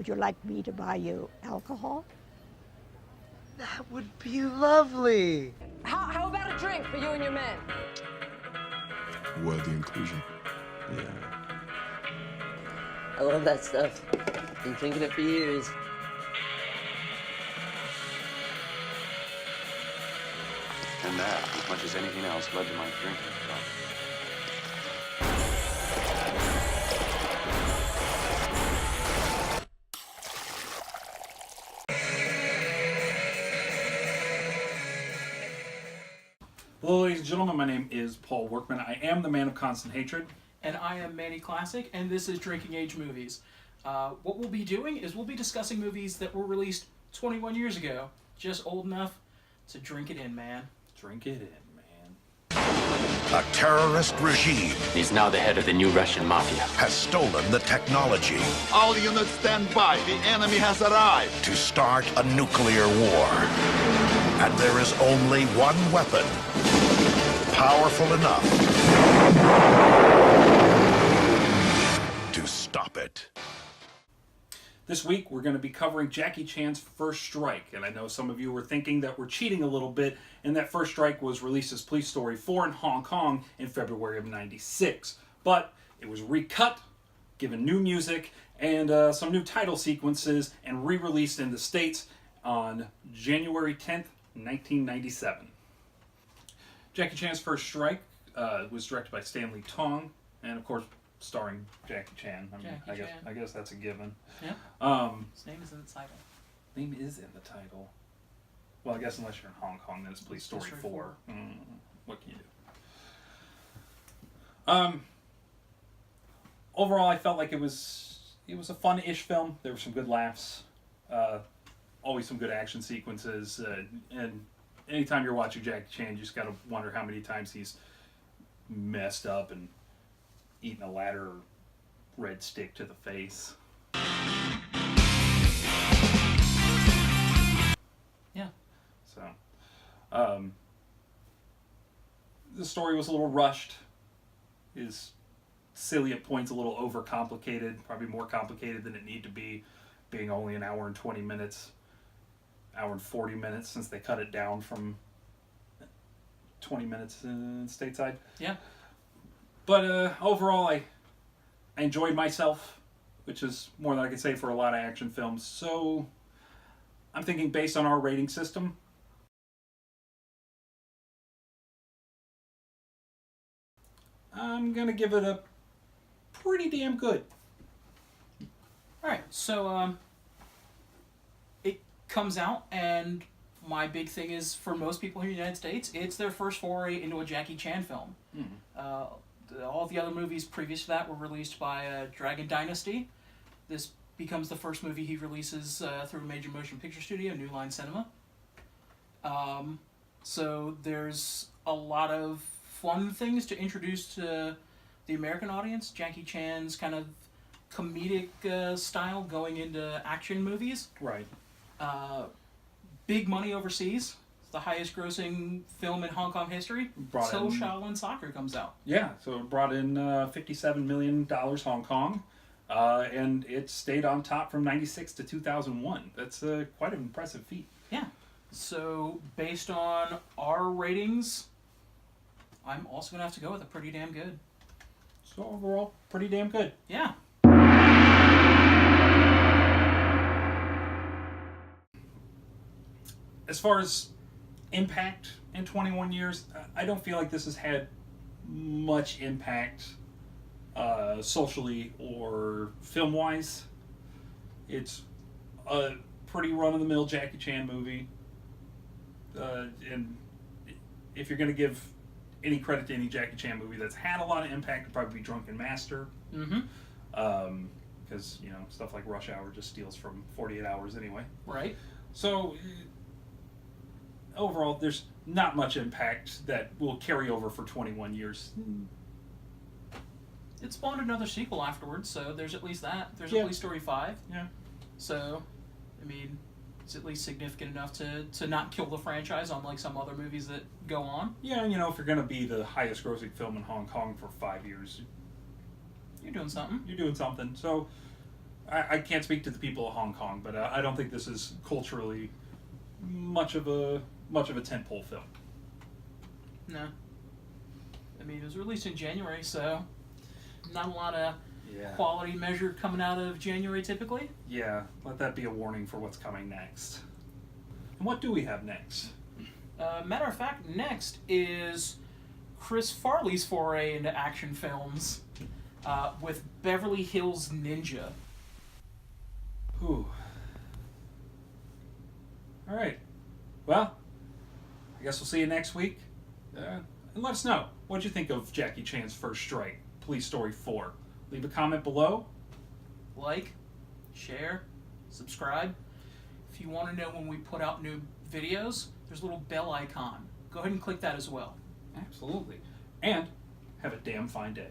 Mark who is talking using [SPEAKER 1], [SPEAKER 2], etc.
[SPEAKER 1] Would you like me to buy you alcohol?
[SPEAKER 2] That would be lovely.
[SPEAKER 3] How about a drink for you and your men?
[SPEAKER 4] Worthy inclusion. Yeah.
[SPEAKER 5] I love that stuff. Been thinking it for years.
[SPEAKER 6] And that, as much as anything else, led to my drinking problem.
[SPEAKER 7] Hello, ladies and gentlemen. My name is Paul Workman. I am the man of constant hatred.
[SPEAKER 8] And I am Manny Classic, and this is Drinking Age Movies. What we'll be doing is we'll be discussing movies that were released 21 years ago, just old enough to drink it in, man.
[SPEAKER 7] Drink it in, man.
[SPEAKER 9] A terrorist regime
[SPEAKER 10] He's now the head of the new Russian mafia.
[SPEAKER 9] has stolen the technology
[SPEAKER 11] All units stand by. The enemy has arrived.
[SPEAKER 9] to start a nuclear war. And there is only one weapon powerful enough to stop it.
[SPEAKER 7] This week, we're going to be covering Jackie Chan's First Strike. And I know some of you were thinking that we're cheating a little bit, and that First Strike was released as Police Story 4 in Hong Kong in February of '96. But it was recut, given new music, and some new title sequences, and re-released in the States on January 10th, 1997. Jackie Chan's First Strike was directed by Stanley Tong, and of course, starring Jackie Chan. I guess that's a given.
[SPEAKER 8] Yeah. His name is in the title.
[SPEAKER 7] Name is in the title. Well, I guess unless you're in Hong Kong, then it's Police Story 4. What can you do? Overall, I felt like it was a fun-ish film. There were some good laughs. Always some good action sequences. And anytime you're watching Jackie Chan, you just got to wonder how many times he's messed up and eaten a ladder or red stick to the face.
[SPEAKER 8] Yeah.
[SPEAKER 7] So, the story was a little rushed. Is silly at points, a little overcomplicated, probably more complicated than it needed to be, being only an hour and 20 minutes, hour and 40 minutes since they cut it down from 20 minutes stateside.
[SPEAKER 8] Yeah.
[SPEAKER 7] But overall, I enjoyed myself, which is more than I can say for a lot of action films. So I'm thinking based on our rating system, I'm going to give it a pretty damn good.
[SPEAKER 8] Alright, so, it comes out, and my big thing is, for most people here in the United States, it's their first foray into a Jackie Chan film. All the other movies previous to that were released by Dragon Dynasty. This becomes the first movie he releases through a major motion picture studio, New Line Cinema. So there's a lot of fun things to introduce to the American audience. Jackie Chan's kind of comedic style going into action movies.
[SPEAKER 7] Right.
[SPEAKER 8] Big money overseas. It's the highest grossing film in Hong Kong history. Till Shaolin Soccer comes out.
[SPEAKER 7] Yeah, so it brought in $57 million Hong Kong, and it stayed on top from 96 to 2001. That's quite an impressive feat.
[SPEAKER 8] Yeah. So, based on our ratings, I'm also going to have to go with a pretty damn good.
[SPEAKER 7] So overall, pretty damn good.
[SPEAKER 8] Yeah.
[SPEAKER 7] As far as impact in 21 years, I don't feel like this has had much impact socially or film-wise. It's a pretty run-of-the-mill Jackie Chan movie. And if you're going to give any credit to any Jackie Chan movie that's had a lot of impact, it'd probably be Drunken Master. Because, stuff like Rush Hour just steals from 48 Hours anyway.
[SPEAKER 8] Right.
[SPEAKER 7] So, overall, there's not much impact that will carry over for 21 years.
[SPEAKER 8] It spawned another sequel afterwards, so there's at least that. There's at least Story 5.
[SPEAKER 7] Yeah.
[SPEAKER 8] So, I mean, it's at least significant enough to not kill the franchise, unlike some other movies that go on.
[SPEAKER 7] Yeah, and if you're going to be the highest grossing film in Hong Kong for 5 years,
[SPEAKER 8] you're doing something.
[SPEAKER 7] You're doing something. So, I can't speak to the people of Hong Kong, but I don't think this is culturally much of a tentpole film.
[SPEAKER 8] No. I mean, it was released in January, so not a lot of quality measure coming out of January typically.
[SPEAKER 7] Yeah, let that be a warning for what's coming next. And what do we have next?
[SPEAKER 8] Matter of fact, next is Chris Farley's foray into action films with Beverly Hills Ninja.
[SPEAKER 7] Ooh. All right. Well, I guess we'll see you next week. And let us know. What'd you think of Jackie Chan's First Strike, Police Story 4? Leave a comment below.
[SPEAKER 8] Like, share, subscribe. If you want to know when we put out new videos, there's a little bell icon. Go ahead and click that as well.
[SPEAKER 7] Absolutely. And have a damn fine day.